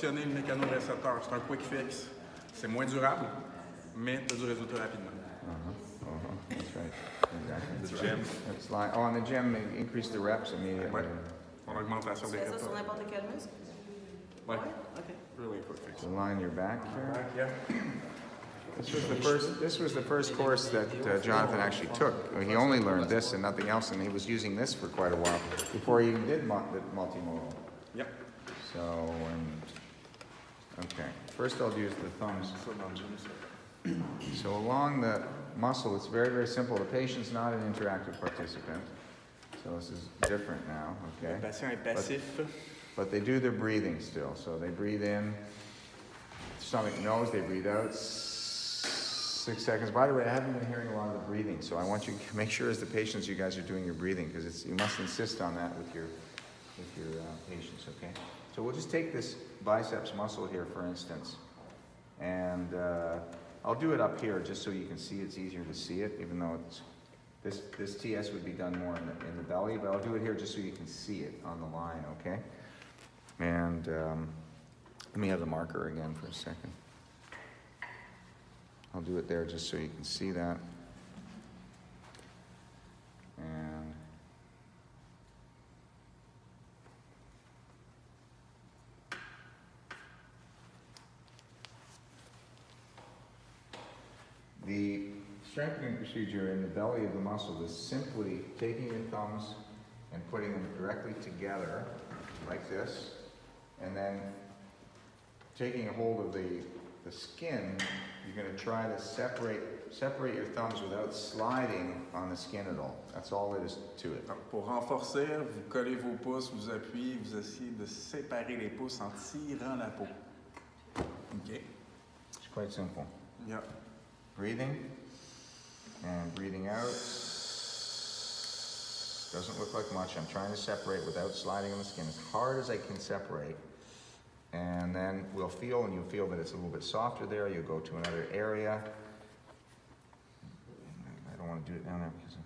distorsionner le mécanorécepteur. C'est un quick fix. C'est moins durable, mais tu as du résultat rapidement. That's right. Exactly. The gym. It's like, oh, in the gym, they increase the reps immediately. Ouais. Ton augmentation Tu des fais ça reps. sur n'importe quel muscle? Ouais. OK. Really quick fix. So line your back here. Yeah. This was the first course that Jonathan actually took. He only learned this and nothing else, and he was using this for quite a while before he even did multimodal. Yep. So, okay. First I'll use the thumbs. So along the muscle, it's very, very simple. The patient's not an interactive participant. So this is different now, okay? Le patient est passif. But they do their breathing still. So they breathe in, stomach, nose, they breathe out. 6 seconds. By the way, I haven't been hearing a lot of the breathing, so I want you to make sure as the patients you guys are doing your breathing, because you must insist on that with your patients, okay? So we'll just take this biceps muscle here, for instance, and I'll do it up here just so you can see. It's easier to see it, even though it's this TS would be done more in the belly, but I'll do it here just so you can see it on the line, okay? And let me have the marker again for a second. I'll do it there just so you can see that. And the strengthening procedure in the belly of the muscle is simply taking your thumbs and putting them directly together like this, and then taking a hold of the skin. You're going to try to separate your thumbs without sliding on the skin at all. That's all there is to it. Pour renforcer, vous collez vos pouces, vous appuyez, vous essayez de séparer les pouces en tirant la peau. Okay. It's quite simple. Yeah. Breathing and breathing out. Doesn't look like much. I'm trying to separate without sliding on the skin as hard as I can separate. And then we'll feel, and you'll feel that it's a little bit softer there. You'll go to another area. I don't want to do it down there because I'm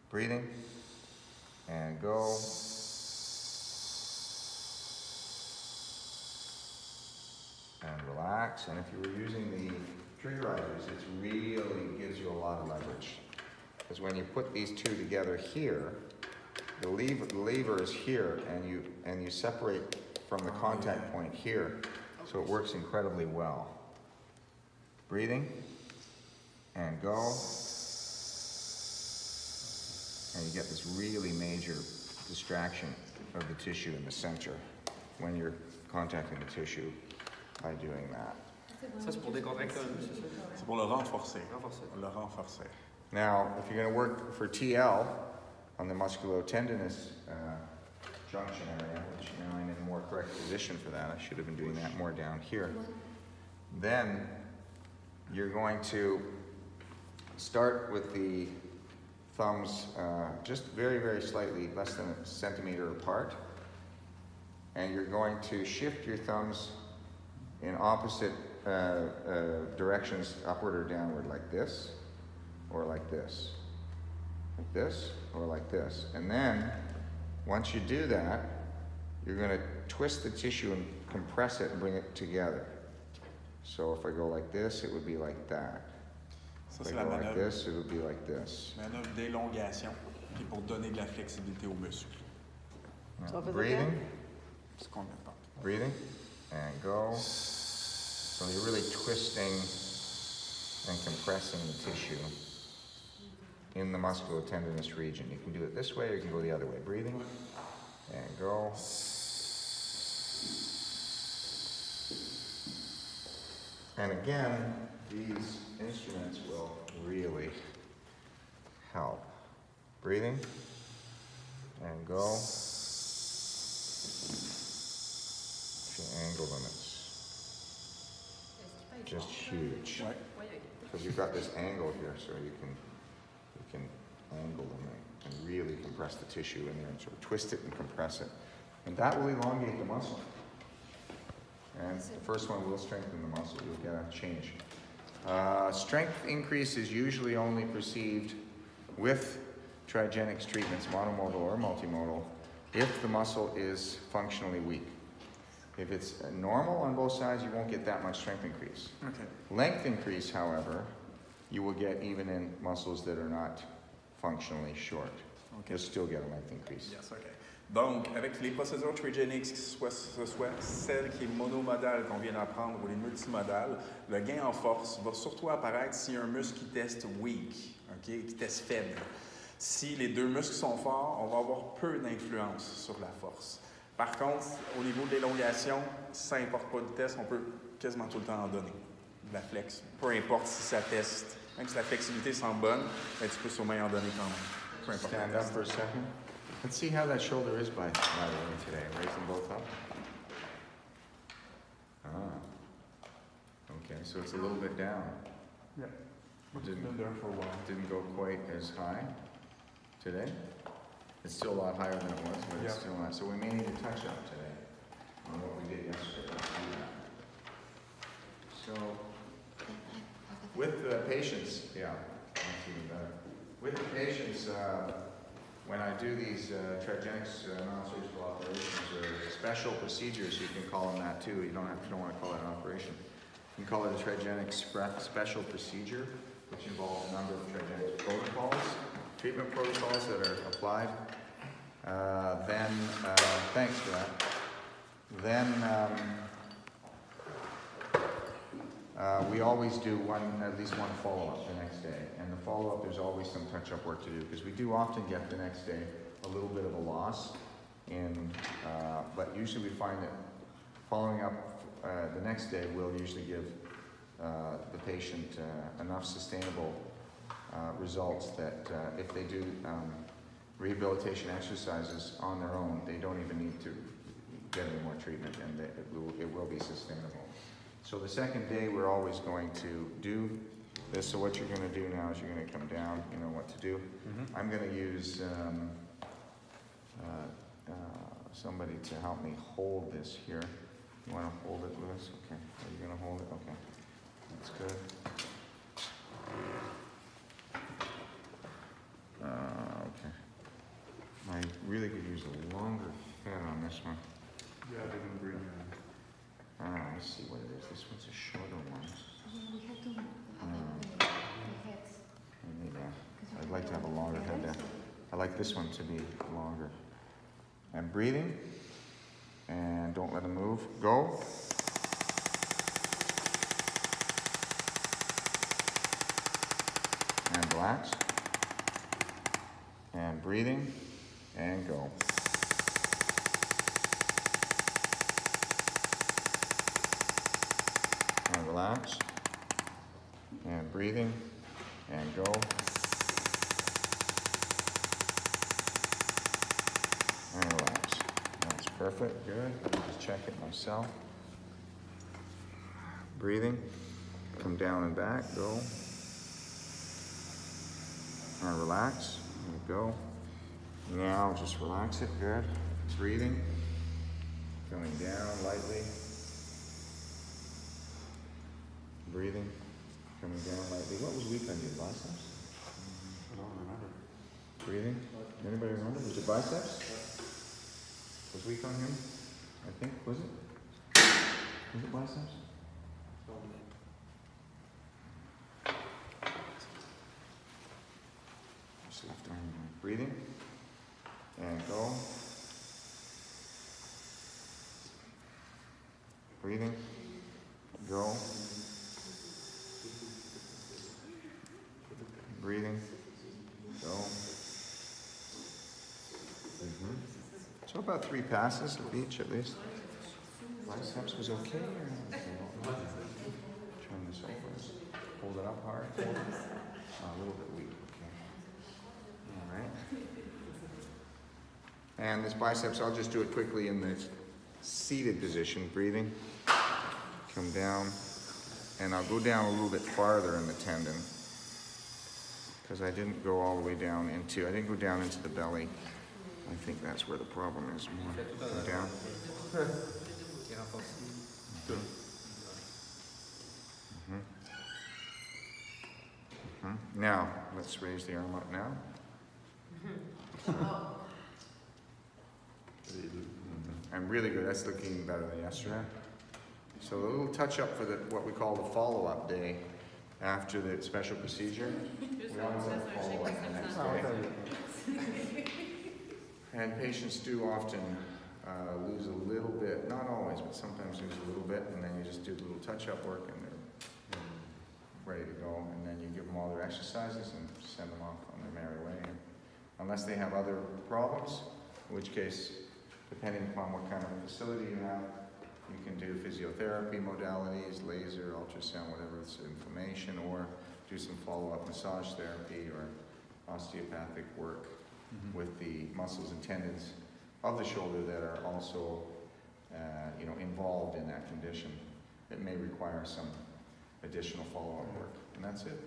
breathing. And go. And relax. And if you were using the triggerizers, it really gives you a lot of leverage. Because when you put these two together here, the lever is here, and you separate from the contact point here, so it works incredibly well. Breathing, and go, and you get this really major distraction of the tissue in the center when you're contacting the tissue by doing that. Ça, c'est pour décontracter un muscle, c'est ça? C'est pour le renforcer. Le renforcer. Now, if you're going to work for TL on the musculotendinous junction area, which now I'm in a more correct position for that. I should have been doing that more down here. Then you're going to start with the thumbs just very, very slightly less than a centimeter apart. And you're going to shift your thumbs in opposite directions, upward or downward, like this, or like this. Like this, or like this. And then once you do that, you're going to twist the tissue and compress it and bring it together. So if I go like this, it would be like that. If I go like this, it would be like this. Manœuvre d'élongation, qui est pour donner de la flexibilité aux muscles. Now, breathing. C'est combien de temps? Breathing, and go. So you're really twisting and compressing the tissue in the musculotendinous region. You can do it this way or you can go the other way. Breathing, and go. And again, these instruments will really help. Breathing, and go. If you angle them, it's just huge. Because you've got this angle here, so you can angle them and really compress the tissue in there and sort of twist it and compress it. And that will elongate the muscle. And the first one will strengthen the muscle. You'll get a change. Strength increase is usually only perceived with trigenics treatments, monomodal or multimodal, if the muscle is functionally weak. If it's normal on both sides, you won't get that much strength increase. OK. Length increase, however, you will get even in muscles that are not functionally short. OK. You'll still get a length increase. Yes, OK. Donc, avec les procédures triggeriques, que ce soit celle qui est monomodale qu'on vient d'apprendre ou les multimodales, le gain en force va surtout apparaître s'il y a un muscle qui teste weak, OK, qui teste faible. Si les deux muscles sont forts, on va avoir peu d'influence sur la force. Par contre, au niveau de l'élongation, ça n'importe pas le test, on peut quasiment tout le temps en donner. De la flex. Peu importe si ça teste. Même si la flexibilité semble bonne, ben, tu peux sûrement en donner quand même. Peu importe. Stand up for a second. Let's see how that shoulder is by the way today. Raise them both up. Okay, so it's a little bit down. Yeah. It It's been there for a while. didn't go quite as high today. It's still a lot higher than it was, but it's still not. So we may need to touch up today on what we did yesterday. Let's do that. So, with the patients, that's even better. With the patients, when I do these trigenics non-surgical operations or special procedures, you can call them that too. You don't want to call it an operation. You can call it a trigenic special procedure, which involves a number of trigenic protocols, treatment protocols that are applied. Thanks for that. Then we always do at least one follow-up the next day. And the follow-up, there's always some touch-up work to do because we do often get the next day a little bit of a loss. But usually we find that following up the next day will usually give the patient enough sustainable results that if they do rehabilitation exercises on their own, they don't even need to get any more treatment, and it will be sustainable. So the second day, we're always going to do this. So what you're going to do now is you're going to come down. You know what to do. I'm going to use somebody to help me hold this here. You want to hold it, Louis? Okay. Are you going to hold it? Okay. That's good. Okay. I really could use a longer head on this one. Yeah, I didn't bring I see what it is. This one's a shorter one. We have to the heads. I'd like to have a longer head there. I like this one to be longer. And breathing. And don't let them move. Go. And relax. And breathing. And go. And relax. And breathing. And go. And relax. That's perfect. Good. Let me just check it myself. Breathing. Come down and back. Go. And relax. And go. Now just relax it. Good. Breathing. Coming down lightly. Breathing. Coming down lightly. What was weak on your biceps? I don't remember. Breathing. Anybody remember? Was it biceps? Was weak on him? I think. Was it? Was it biceps? Just left arm. Breathing. And go. Breathing. Go. Breathing. Go. So about 3 passes of each at least. Biceps was okay. Turn this over. Hold it up hard. A little bit weak. Okay. All right. And this biceps, I'll just do it quickly in the seated position. Breathing. Come down. And I'll go down a little bit farther in the tendon. Because I didn't go all the way down into, I didn't go down into the belly. I think that's where the problem is more. Come down. Now, let's raise the arm up now. I'm really good. That's looking better than yesterday. So a little touch up for what we call the follow-up day after the special procedure. We always have a follow-up the next day. And patients do often lose a little bit, not always, but sometimes lose a little bit, and then you just do a little touch-up work and they're ready to go. And then you give them all their exercises and send them off on their merry way. And unless they have other problems, in which case, depending upon what kind of facility you have, you can do physiotherapy modalities, laser, ultrasound, whatever it's inflammation, or do some follow-up massage therapy or osteopathic work with the muscles and tendons of the shoulder that are also involved in that condition. It may require some additional follow-up work, and that's it.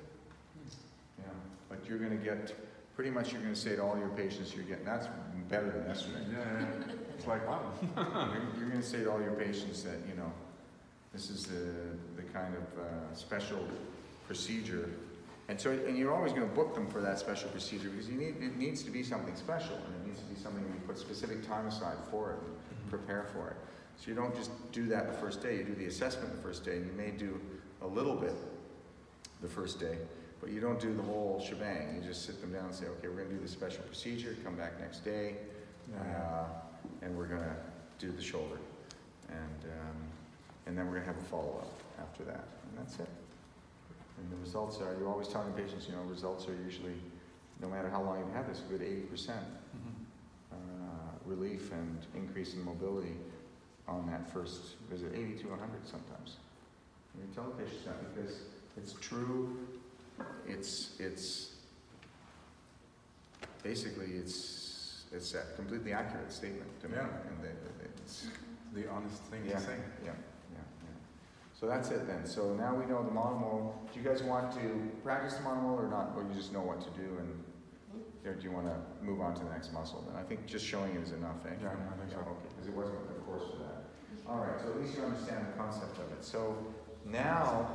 Yeah, but you're going to get, pretty much you're going to say to all your patients you're getting, that's better than yesterday. Yeah. It's like, wow. You're going to say to all your patients that, this is the kind of special procedure. And you're always going to book them for that special procedure because it needs to be something special, and it needs to be something you put specific time aside for it and prepare for it. So you don't just do that the first day. You do the assessment the first day, and you may do a little bit the first day, but you don't do the whole shebang. You just sit them down and say, okay, we're going to do the special procedure, come back next day, and we're going to do the shoulder. And then we're going to have a follow-up after that, and that's it. And the results are, you're always telling patients, results are usually, no matter how long you've had this, a good 80% relief and increase in mobility on that first visit, 80 to 100 sometimes. And you tell the patients that because it's true, it's basically, it's a completely accurate statement to me. Yeah. And it's The honest thing yeah, to say. Yeah. So that's it then. So now we know the monomodal. Do you guys want to practice the monomodal or not? Or you just know what to do, or do you want to move on to the next muscle? Then I think just showing it is enough, eh? Yeah, I think so. Okay, because it wasn't a course for that. All right, so at least you understand the concept of it. So now